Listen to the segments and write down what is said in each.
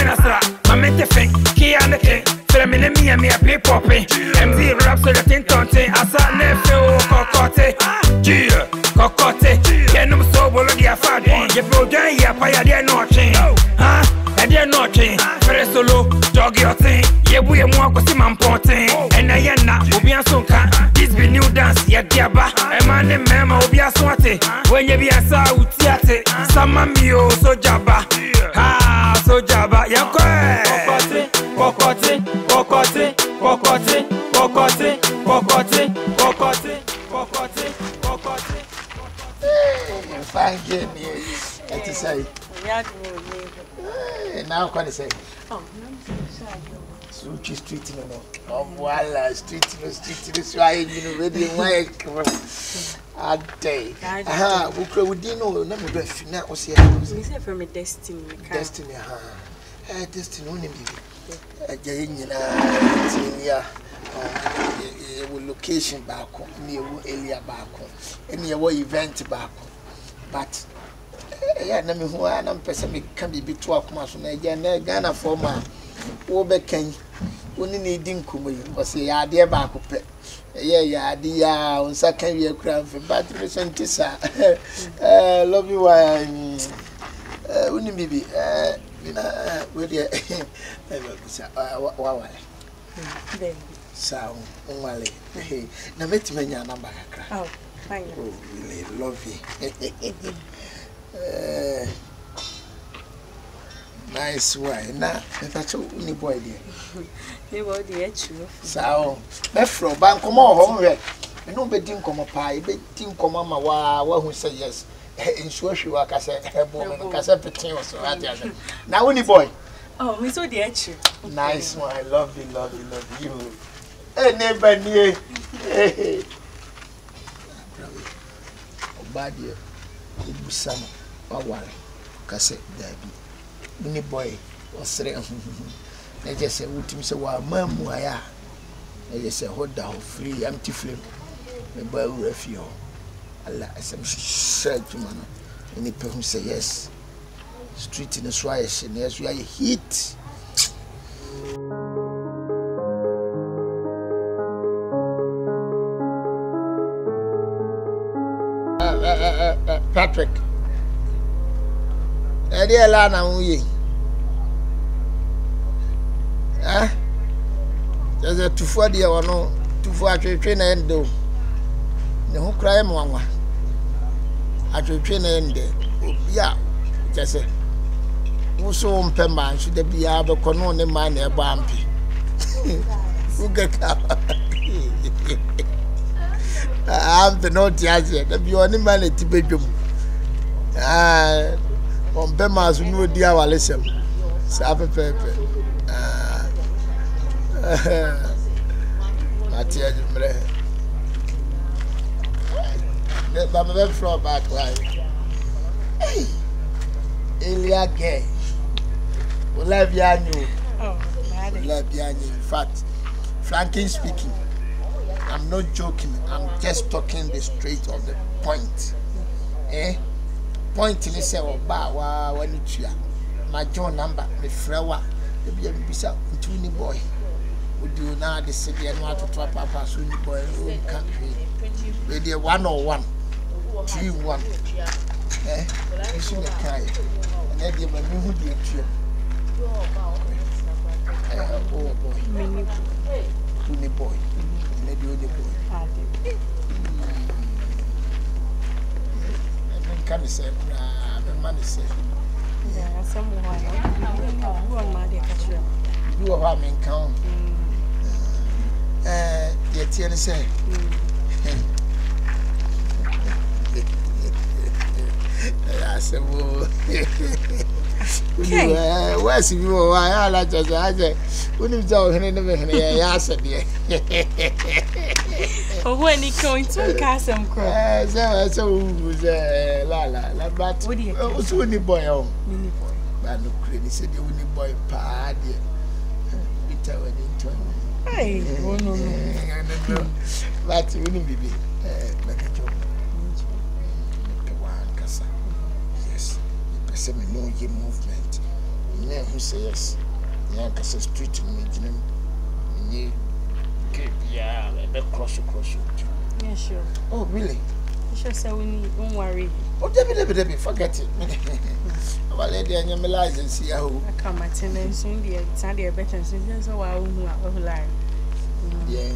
Menasra, my mentefin, key and the king, Feminine me a pay popping, MZ raps so the thing tonting, as I never cocotte, Gia, cocotte, Kenum so Bologia Fadi, you brought ya, Paya, they're not chain, huh? And they're not chain, Solo, dog your thing, yeah, we are more Cosimam Ponting, and I am not, Obian Sonka, this be new dance, yeah, Diaba, a man and Mamma Obia Swati, when you be a South Yate, some mio so Jabba, ah, so Jabba, yeah, Cocotte, Cocotte, Cocotte, Cocotte, Cocotte, Cocotte, Cocotte, Cocotte. Fine game, yes. What to say? Now, what to say? Oh, Suchi street, no. Oh, voila, street, so I you ready and I day. Aha, we didn't know, never be finite was here. From a destiny. Destiny, destiny only. Location back near area back any event back but yeah na me ho na mpese me ka bibi to akoma so na Ghana former wo be kan oni ne di nkomo yi o se ya de back pe ya de ya unsa kan wi akura mfe but resentisa love you oni bibi we dey wa so onwale na metimanya number kakra oh fine oh really love you nice way na that's any boy there you boy there true so me fro ban komo ho hwe no be din komo pa e be din komo ma wa hu say yes nsuo hwe aka say ebo me ka say pitin o so ati ase na woni boy oh me so there true nice one I love you hey neighbor nie hey obadie ibusam wawale kase dabi ni boy osre na je se wutim se wa mamu aya na je se hoda ho free empty flame me boy refio Allah asem search man ni pe hu say yes street in so aye she na yes we are hit Patrick Eddie Lana uye there's a tufu dia wono tufu atwetwe na endo ne ho kra em wanwa atwetwe na ende ya jese wuso mpema nso da bia be kono ne ma na eba ampi ugeka ampi no tiaje da bia oni ma na tibedwom on mpema so no di awalesem sa pepepe Matia Jumre. I'm a from back right. Hey, Elia Gay. We love you. oh We love you. In fact, Franklin speaking, I'm not joking. I'm just talking the straight of the point. Point in the say, oh, ba, when it's ya. My John number, the flower, the baby bisa, into any boy. Would you now the city and want to trap papa soon boy in country? With 101, 2-1. You should have cried. And then you may move you. Oh boy, Tony boy, and then you the boy. And can you say, money say, yeah someone who on my day catch you have me count. The TN say, I said, where's you? I like to say, when you tell him, I said, oh when he going to cast some crop so la, but what's winning boy? Oh, mini boy but no credit said the winning boy, pa, dear. We tell it into hey oh no but we need baby make a job yes the person know your movement me who say yes yeah cause street me gina me get yeah be cross Yeah, sure. oh really Sure, say we need, don't worry. oh debi forget it about lady and your license here who I come at 10 and soon the Sunday better since so I who lie. yeah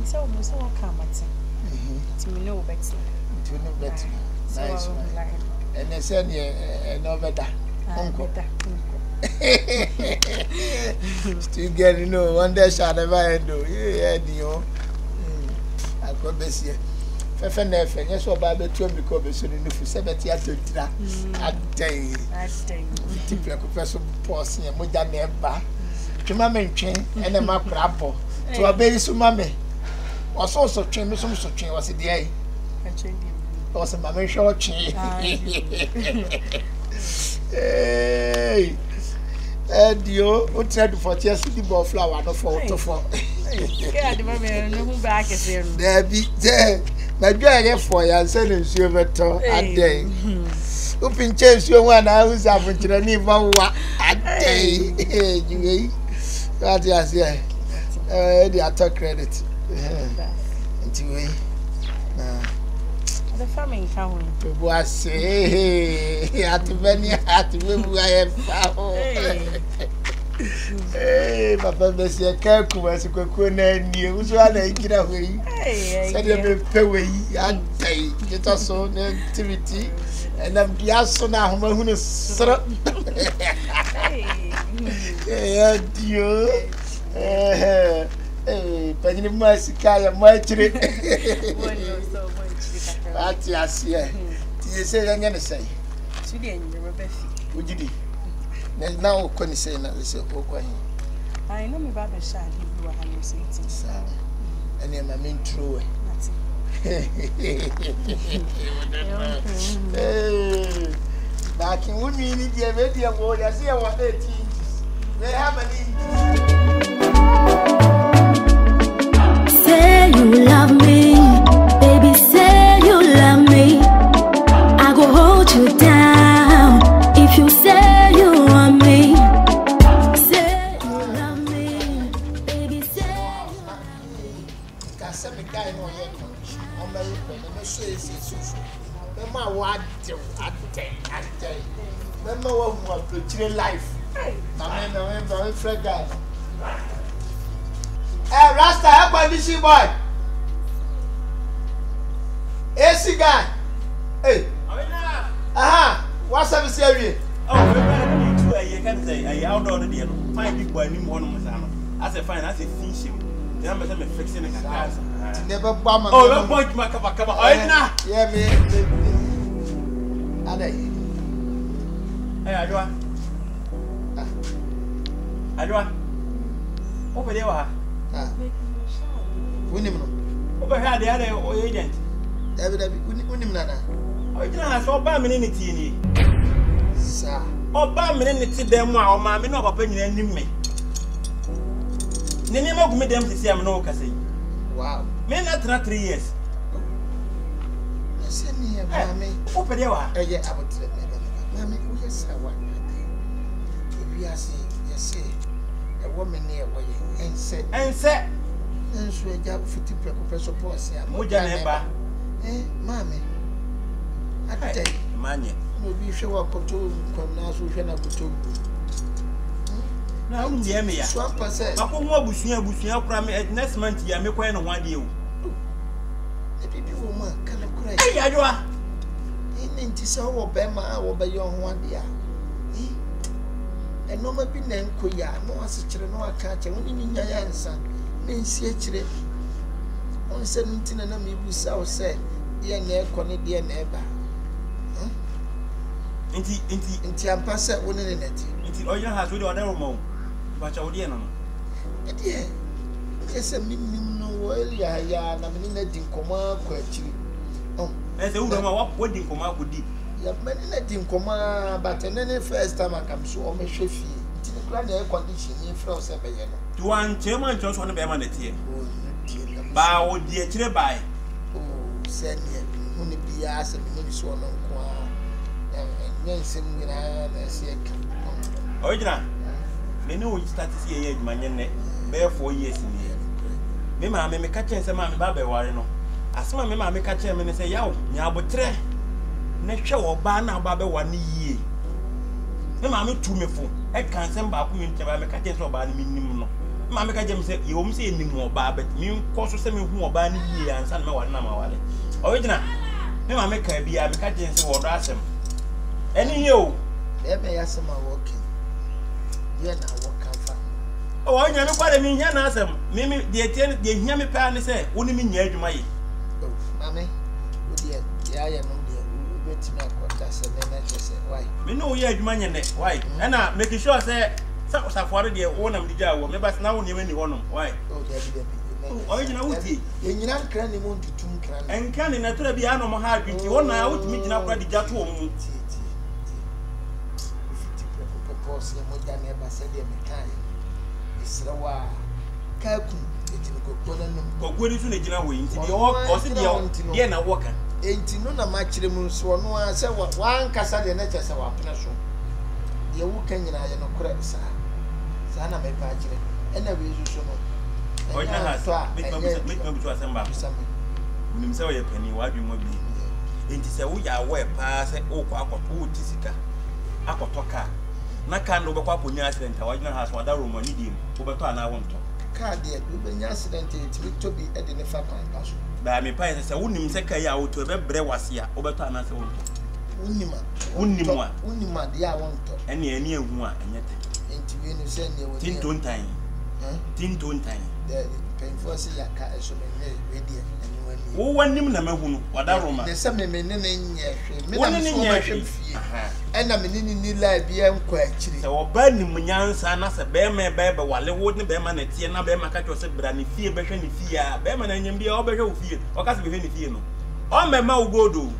So I come at 10. To me no better. to know better Nice one. and they said yeah no better uncle still getting one day shall never end though yeah dio I go best here fefe na efe yes so ba betu am because be so ni fu 70 atotira adai tipe ko feso pause ya moja na eba twema mentwen ene makura bo to abeyi so mame oso so twen me so twen was dey ai was ma me show twen hey dio o trade for tears the ball flower no for to for yeah the mame no hu back there there be there na dwa for ya say na nsuo beto adai o pinche nsuo ho na hu sa funchira ni fa wa adai juwe that is here the attack credit nti we na the farming count to was at we buy fa papa be se ka ku was kokko na ni e so ana igira ho yi se de be pe we yi adai get so na activity and am dia so na ho ma hu no sro dio pagini masika ya machire ati asie ti se ya nyane sai tu de nyere be fi ujidi na o ko ni se na se o ko hin I know me baba sha di bu wa no se ti sa ene ma min true back in would mean it ya be dia go ya se ya wa 18 inches they have an Say you love me, baby, say you love me. I go hold you down if you say you want me. Say you love me, baby, say you love me. Can say me guy no yet on my no say so me ma wa de me ma wa mu approach life na me friend guy. Hey, Rasta, help my DC boy. AC guy. Hey. Aha. What's up, Siri? Oh, you can't say I outdoor the deal. Fine big boy, new one. I said, fine, I said, finish him. The number I'm fixing a gas. Never bomb. Oh, don't point my cup. Yeah, me. Hey, Adwa. Over there. Winim no. Over here, the other agent. David, winim nana. Oh, you know, so bad minute ni. Sir. Oh, bad minute them or mammy no opinion in me. Name of me them to see I'm no cassie. Wow. Men not 3 years. Send me a mammy. Over there. Yeah, I would tell me. Mammy, who is I want? If you are saying, yes, a woman near where you and said, and so a job 50 professor Posse. Muja neba. Mammy. I tell you, man, no, be sure what to come now, so we can have to. Now, dear me, Swamp said, I won't walk with you, prime next month. You make one 1 year. the people woman can cry. Hey, Adwa. In Tisa or Bema or by your 1 year. And no, maybe then, Kuya, no, as a children, no, I catch a winning in your answer. Means see a children. On 17 and a me who said, dear near Connie, dear neighbor. Inti ampasa woni ne neti inti oya ha to de odaro mo ba cha odi eno e die ese minnim no wo elia ya na me na di nkoma kwa akiri e se uro ma wa di nkoma akodi ya me na di nkoma but ne first time akam so o me hwe fi inti ne kura na air condition ni fra o se be ye no to an chema ncho so ne be ma na tie ba o di e kire bai se ne huni bia se me ni so no kwa Yes, I'm going to say, Original. Me know we start to see a man, bear 4 years in here. Me mamma me catch and say, Mammy Babby, no. As my mamma catch him and say, Yow, Yabotre. Next show or Bana Babby 1 year. Me mammy to me for. I can't send back me to my catches or bad minimum. Mamma Kajem said, You won't see any more Babby. Me also send me who are bad year and send me 1 number. Original. Me mamma can be a catching or rasm. Any you? There may have some walking. You're not walking far. Oh, I never quite a mean answer. Mimi, the attendant, the Yammy Pan say, Wouldn't mean yet, my. Oh, Mammy, I am no dear. We bet me what that's a man. Why? We know yet money in it. Why? And I make sure I say, some of the one of the jar, maybe now you any one. Why? Oh, there original would be. You not cranny moon to two cran. And can in a Trebiano Mahar, you want now to meet up the jar to Boss, the modern ever said, it's a while. Calcum, it's a good one. Go to the general way into the or sit down, yen a walker. Ain't no match the moon swan. I said, one cassa the nature of our pension. The old Kenyan I know correct, sir. Sana may patch it, and I will show. Oh, yeah, make me to assemble something. When him say a penny, what you might be. Ain't say we are aware pass it, oh, Aqua, Tisica. Aqua. Na kan do bekwa ponya accident a wajina has wada room ani dim wo beto ana wonto car there do benya accident it to be e de ne fa pan paso ba me pa se wonim se kai a woto be bre wase a wo beto ana se wonto unima de a wonto ene ani ehu a enyete enti we no se ne wo tintontan the painful se ya ka so me we de wo wanim na mahu no wada roma de se me ne nye hwe me na so ma hwe fie ena me ni live bia nkwa akiri se wo ba nim nyansa na se be me be wale wo ne be ma na tie na be ma ka cho se bra ne fie be hwe ne fie a be ma na nyam bia wo be hwe wo fie o ka se be hwe ne fie no o me ma wo godo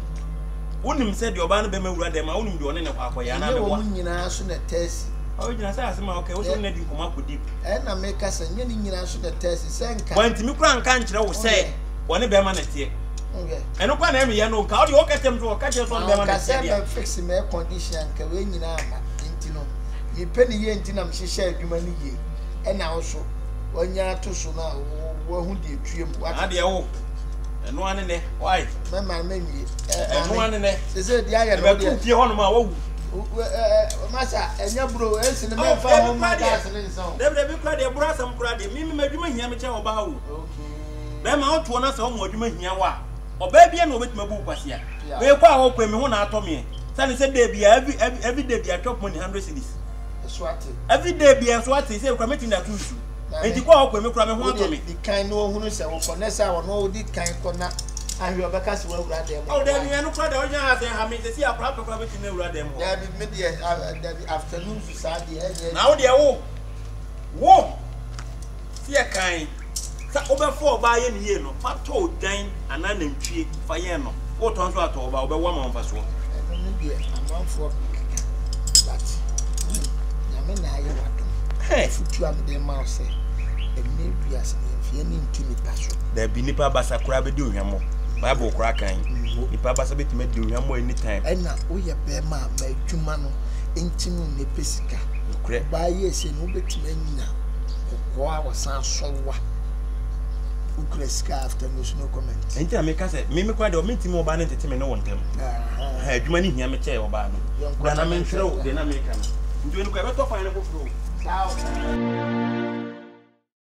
wonim se de oba no be ma wura de ma wonim de one ne kwa akwa ya na be wo nyina so na test original say asema okay wo so na di nkoma ko deep ena me ka se nye ni nyina so na test se nka wanti mi kura nka nkire wo se one be ma na tie eno kwa na emi ya no ka o de o katem to o ka je so be ma na tie ka fix me condition ka we nyina ama ntino mi peni ye ntina m hihye adwuma ni ye ena wo so wonya to so na wo hu de tuem wa de wo eno ane ne why me ma me mi eno ane ne se de aye no de be tie hono ma wo masa enya bro ensi ne me fa ho ma da se ne so de bi kura de bro asam kura de mi madwuma hia me che wo ba wo be ma oto na se wo madwuma hia wa oba bia na obetuma bu kwase a we kwa ho kwa me ho na ato me sane se day bia every day bia chop money 100 cedis swati every day bia swati se kwa metin na tusu enti kwa ho kwa me kura me ho ato me di kan no hunu se wo konesa wo no di kan kona ahwe obeka se wo wura dem oh dem ye no kura de onya ha se ha me se sia kura kura metin na wura dem ho ya bi me de afternoon to Saturday na wo de wo sia kan sa obefo oba ye ne ye no pato dan ananantwie fa ye no wo ton so ato oba obewa ma mfa so no bi amanfo but ya me na ye wadom futu am de ma se e me bias ne fie ni ntumi paso da bi nipa basa kura be di ohwamo bible kura kan nipa basa betime di ohwamo anytime na wo ye be ma adwuma no ntinu ne pesika kure ba ye se no betime nyina ko a wasan sowa ukreska after no comment enti ameka se me kwa de o mentimi oba na teteme no wontem ha adwuma ni hia me che oba no na me ntwero de na me ka no nti we no kwa beto fan ne foforo